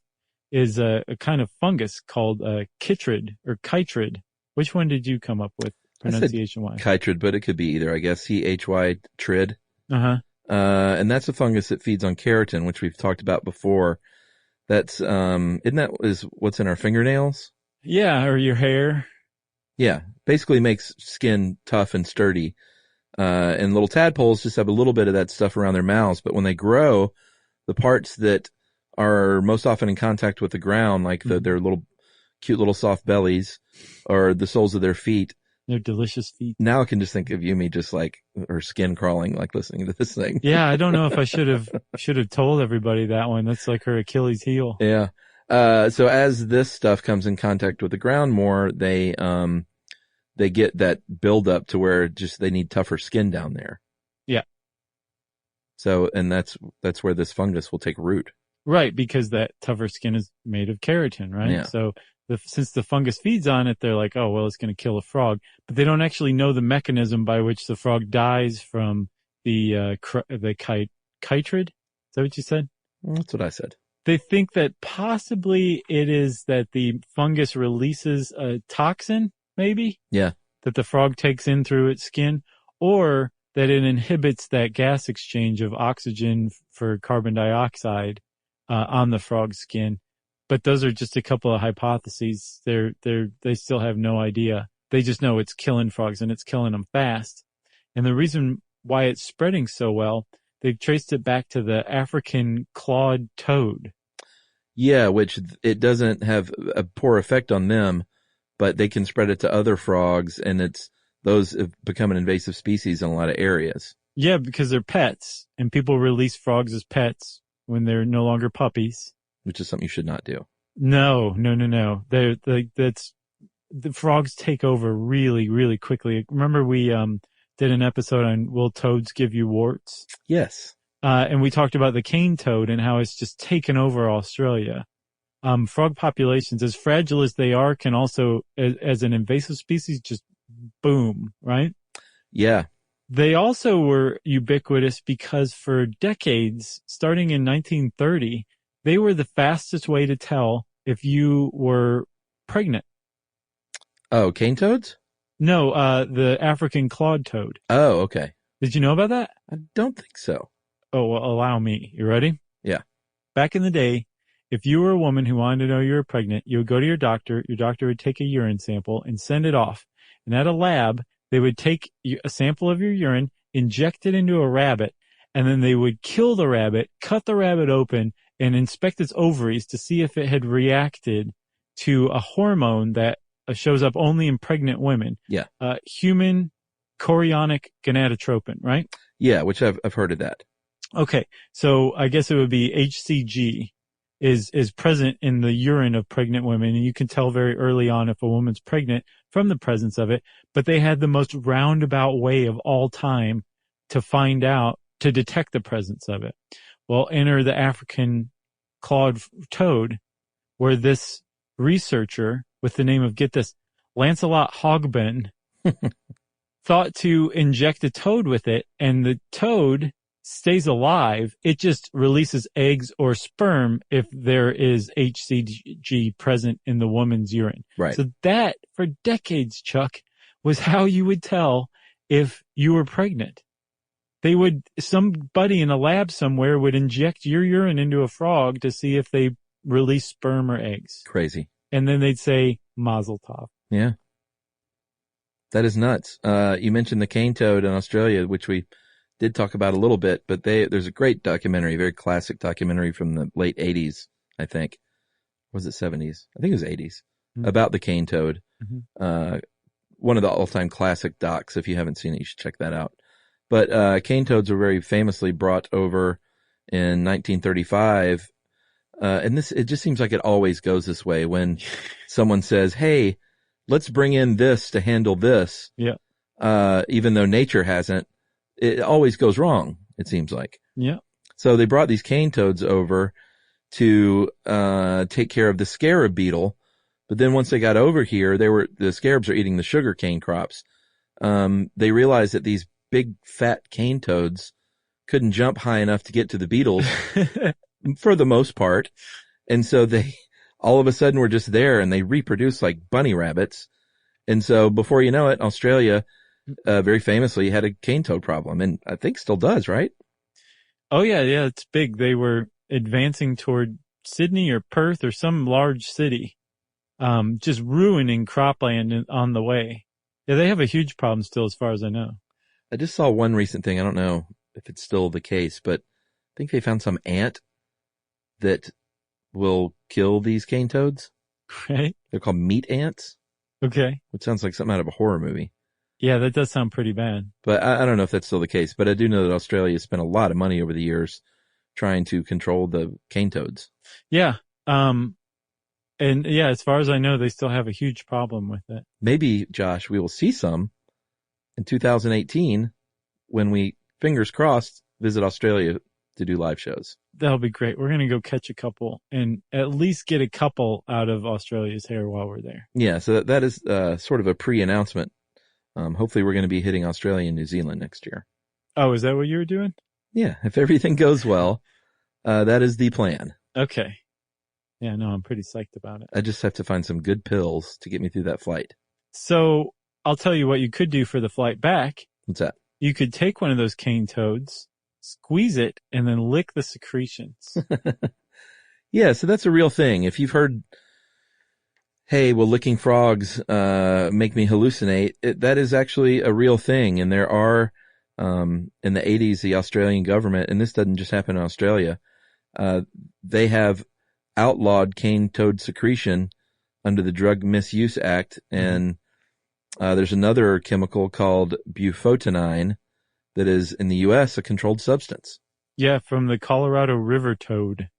is a kind of fungus called chytrid or chytrid. Which one did you come up with pronunciation-wise? Chytrid, but it could be either, I guess. CHY trid. Uh-huh. And that's a fungus that feeds on keratin, which we've talked about before. That's, isn't that is what's in our fingernails? Yeah, or your hair. Yeah. Basically makes skin tough and sturdy. And little tadpoles just have a little bit of that stuff around their mouths, but when they grow, the parts that are most often in contact with the ground, like their little cute little soft bellies or the soles of their feet. Their delicious feet. Now I can just think of Yumi just like her skin crawling, like listening to this thing. Yeah, I don't know if I should have told everybody that one. That's like her Achilles heel. Yeah. So as this stuff comes in contact with the ground more, they get that buildup to where just they need tougher skin down there. Yeah. So, and that's where this fungus will take root. Right, because that tougher skin is made of keratin, right? Yeah. So since the fungus feeds on it, they're like, oh, well, it's going to kill a frog. But they don't actually know the mechanism by which the frog dies from the chytrid. Is that what you said? That's what I said. They think that possibly it is that the fungus releases a toxin, maybe? Yeah. That the frog takes in through its skin, or that it inhibits that gas exchange of oxygen for carbon dioxide on the frog's skin. But those are just a couple of hypotheses. They still have no idea. They just know it's killing frogs and it's killing them fast. And the reason why it's spreading so well, they've traced it back to the African clawed toad. Yeah, which it doesn't have a poor effect on them, but they can spread it to other frogs, and those have become an invasive species in a lot of areas. Yeah, because they're pets, and people release frogs as pets when they're no longer puppies. Which is something you should not do. No. The frogs take over really, really quickly. Remember we did an episode on Will Toads Give You Warts? Yes. And we talked about the cane toad and how it's just taken over Australia. Frog populations, as fragile as they are, can also, as an invasive species, just boom, right? Yeah. They also were ubiquitous because for decades, starting in 1930, they were the fastest way to tell if you were pregnant. Oh, cane toads? No, the African clawed toad. Oh, okay. Did you know about that? I don't think so. Oh, well, allow me. You ready? Yeah. Back in the day, if you were a woman who wanted to know you were pregnant, you would go to your doctor would take a urine sample and send it off. And at a lab, they would take a sample of your urine, inject it into a rabbit, and then they would kill the rabbit, cut the rabbit open, and inspect its ovaries to see if it had reacted to a hormone that shows up only in pregnant women. Yeah. Human chorionic gonadotropin, right? Yeah, which I've heard of that. Okay. So I guess it would be HCG is present in the urine of pregnant women. And you can tell very early on if a woman's pregnant from the presence of it, but they had the most roundabout way of all time to find out, to detect the presence of it. Well, enter the African clawed toad, where this researcher with the name of, get this, Lancelot Hogben, thought to inject a toad with it, and the toad stays alive. It just releases eggs or sperm if there is HCG present in the woman's urine. Right. So that, for decades, Chuck, was how you would tell if you were pregnant. Somebody in a lab somewhere would inject your urine into a frog to see if they release sperm or eggs. Crazy. And then they'd say, Mazel tov. Yeah. That is nuts. You mentioned the cane toad in Australia, which we did talk about a little bit, but there's a great documentary, very classic documentary from the late 80s, I think. Was it 70s? I think it was 80s, about the cane toad. Mm-hmm. One of the all-time classic docs. If you haven't seen it, you should check that out. But cane toads were very famously brought over in 1935. And it just seems like it always goes this way when someone says, hey, let's bring in this to handle this. Yeah. Even though nature hasn't, it always goes wrong, it seems like. Yeah. So they brought these cane toads over to take care of the scarab beetle But then once they got over here, the scarabs are eating the sugar cane crops. They realized that these big fat cane toads couldn't jump high enough to get to the beetles for the most part. And so they all of a sudden were just there, and they reproduced like bunny rabbits. And so before you know it, Australia, very famously had a cane toad problem, and I think still does, right? Oh yeah, it's big. They were advancing toward Sydney or Perth or some large city, just ruining cropland on the way. Yeah, they have a huge problem still, as far as I know. I just saw one recent thing. I don't know if it's still the case, but I think they found some ant that will kill these cane toads. Right? They're called meat ants. Okay. Which sounds like something out of a horror movie. Yeah, that does sound pretty bad. But I don't know if that's still the case, but I do know that Australia spent a lot of money over the years trying to control the cane toads. Yeah. And yeah, as far as I know, they still have a huge problem with it. Maybe, Josh, we will see some in 2018 when we, fingers crossed, visit Australia to do live shows. That'll be great. We're going to go catch a couple and at least get a couple out of Australia's hair while we're there. Yeah, so that is sort of a pre-announcement. Hopefully we're going to be hitting Australia and New Zealand next year. Oh, is that what you were doing? Yeah, if everything goes well, that is the plan. Okay. Yeah, no, I'm pretty psyched about it. I just have to find some good pills to get me through that flight. So I'll tell you what you could do for the flight back. What's that? You could take one of those cane toads, squeeze it, and then lick the secretions. Yeah, so that's a real thing. If you've heard, hey, will licking frogs make me hallucinate? That is actually a real thing. And there are, in the 80s, the Australian government, and this doesn't just happen in Australia, they have outlawed cane toad secretion under the Drug Misuse Act. And there's another chemical called bufotenine that is, in the U.S., a controlled substance. Yeah, from the Colorado river toad.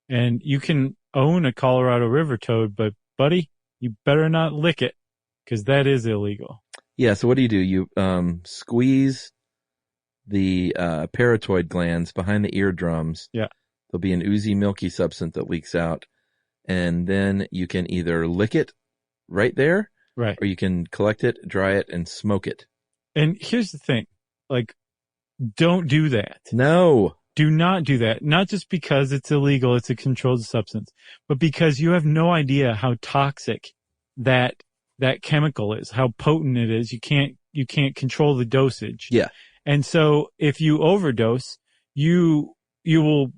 And you can own a Colorado river toad, but buddy, you better not lick it, because that is illegal. Yeah, so what do? You squeeze the parotoid glands behind the eardrums. Yeah. There'll be an oozy, milky substance that leaks out. And then you can either lick it right there, right, or you can collect it, dry it, and smoke it. And here's the thing. Like, don't do that. No. Do not do that. Not just because it's illegal, it's a controlled substance, but because you have no idea how toxic that chemical is, how potent it is. You can't control the dosage. Yeah. And so if you overdose, you will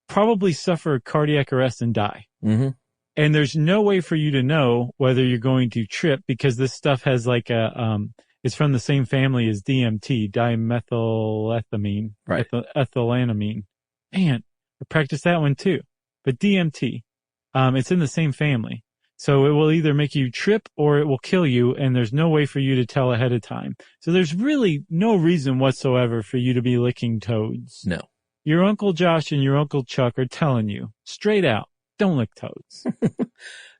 probably suffer cardiac arrest and die. Mm-hmm. And there's no way for you to know whether you're going to trip, because this stuff has like it's from the same family as DMT, dimethylethamine, right? Ethylenamine. Man, I practiced that one too. But DMT, it's in the same family. So it will either make you trip or it will kill you, and there's no way for you to tell ahead of time. So there's really no reason whatsoever for you to be licking toads. No. Your Uncle Josh and your Uncle Chuck are telling you, straight out, don't lick toads.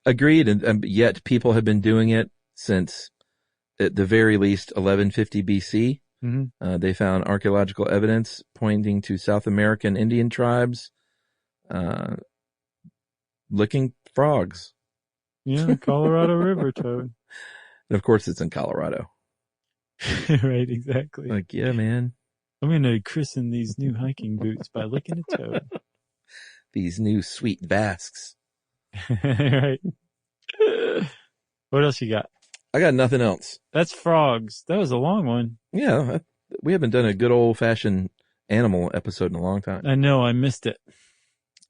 Agreed, and yet people have been doing it since, at the very least, 1150 BC. Mm-hmm. They found archaeological evidence pointing to South American Indian tribes licking frogs. Yeah, Colorado river toad. And of course, it's in Colorado. Right, exactly. Like, yeah, man. I'm going to christen these new hiking boots by licking a toad. These new sweet Basques. Right. What else you got? I got nothing else. That's frogs. That was a long one. Yeah, we haven't done a good old-fashioned animal episode in a long time. I know, I missed it.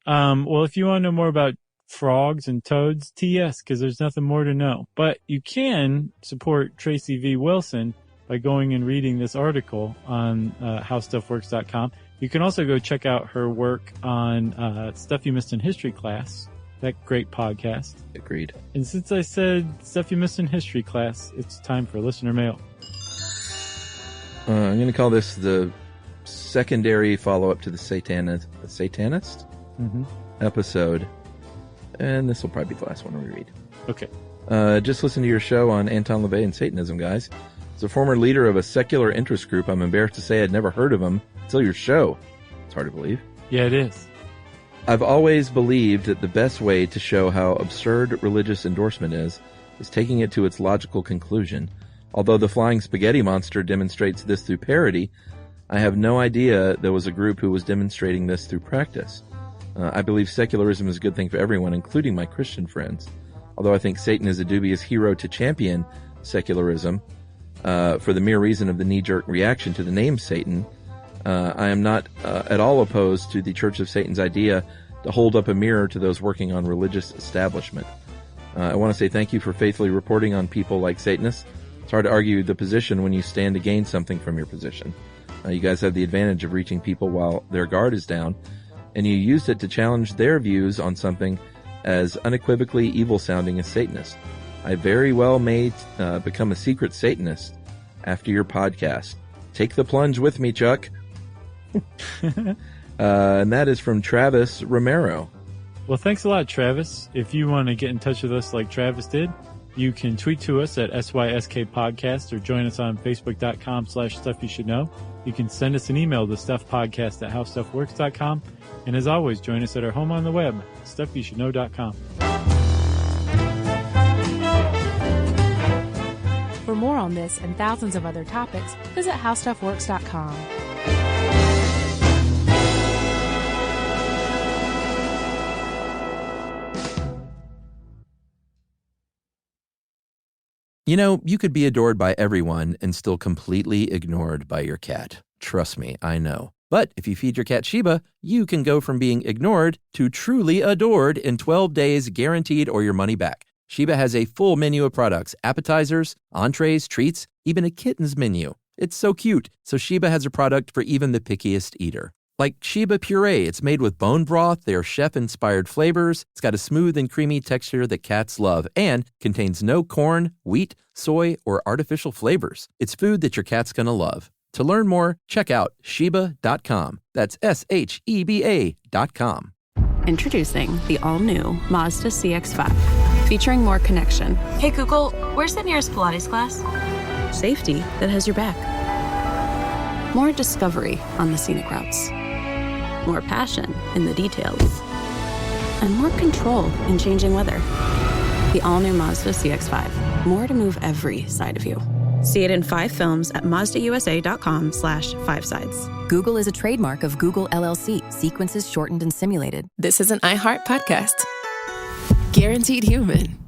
Well, if you want to know more about frogs and toads, TS, because there's nothing more to know. But you can support Tracy V. Wilson by going and reading this article on howstuffworks.com. You can also go check out her work on Stuff You Missed in History Class, that great podcast. Agreed. And since I said Stuff You Missed in History Class, it's time for listener mail. I'm going to call this the secondary follow-up to the Satanist episode. And this will probably be the last one we read. Okay. Just listen to your show on Anton LaVey and Satanism, guys. As a former leader of a secular interest group, I'm embarrassed to say I'd never heard of him until your show. It's hard to believe. Yeah, it is. I've always believed that the best way to show how absurd religious endorsement is taking it to its logical conclusion. Although the flying spaghetti monster demonstrates this through parody, I have no idea there was a group who was demonstrating this through practice. I believe secularism is a good thing for everyone, including my Christian friends. Although I think Satan is a dubious hero to champion secularism for the mere reason of the knee-jerk reaction to the name Satan, I am not at all opposed to the Church of Satan's idea to hold up a mirror to those working on religious establishment. I want to say thank you for faithfully reporting on people like Satanists. It's hard to argue the position when you stand to gain something from your position. You guys have the advantage of reaching people while their guard is down, and you used it to challenge their views on something as unequivocally evil-sounding as Satanist. I very well may become a secret Satanist after your podcast. Take the plunge with me, Chuck. And that is from Travis Romero. Well, thanks a lot, Travis. If you want to get in touch with us like Travis did, you can tweet to us at SYSK Podcast or join us on Facebook.com/Stuff You Should Know. You can send us an email to stuffpodcast@howstuffworks.com. And as always, join us at our home on the web, StuffYouShouldKnow.com. For more on this and thousands of other topics, visit howstuffworks.com. You know, you could be adored by everyone and still completely ignored by your cat. Trust me, I know. But if you feed your cat Sheba, you can go from being ignored to truly adored in 12 days, guaranteed, or your money back. Sheba has a full menu of products, appetizers, entrees, treats, even a kitten's menu. It's so cute, so Sheba has a product for even the pickiest eater. Like Sheba Puree, it's made with bone broth, they are chef-inspired flavors, it's got a smooth and creamy texture that cats love, and contains no corn, wheat, soy, or artificial flavors. It's food that your cat's gonna love. To learn more, check out Sheba.com. That's SHEBA.com. Introducing the all-new Mazda CX-5, featuring more connection. Hey Google, where's the nearest Pilates class? Safety that has your back. More discovery on the scenic routes. More passion in the details. And more control in changing weather. The all-new Mazda CX-5. More to move every side of you. See it in 5 films at MazdaUSA.com/5sides. Google is a trademark of Google LLC. Sequences shortened and simulated. This is an iHeart podcast. Guaranteed human.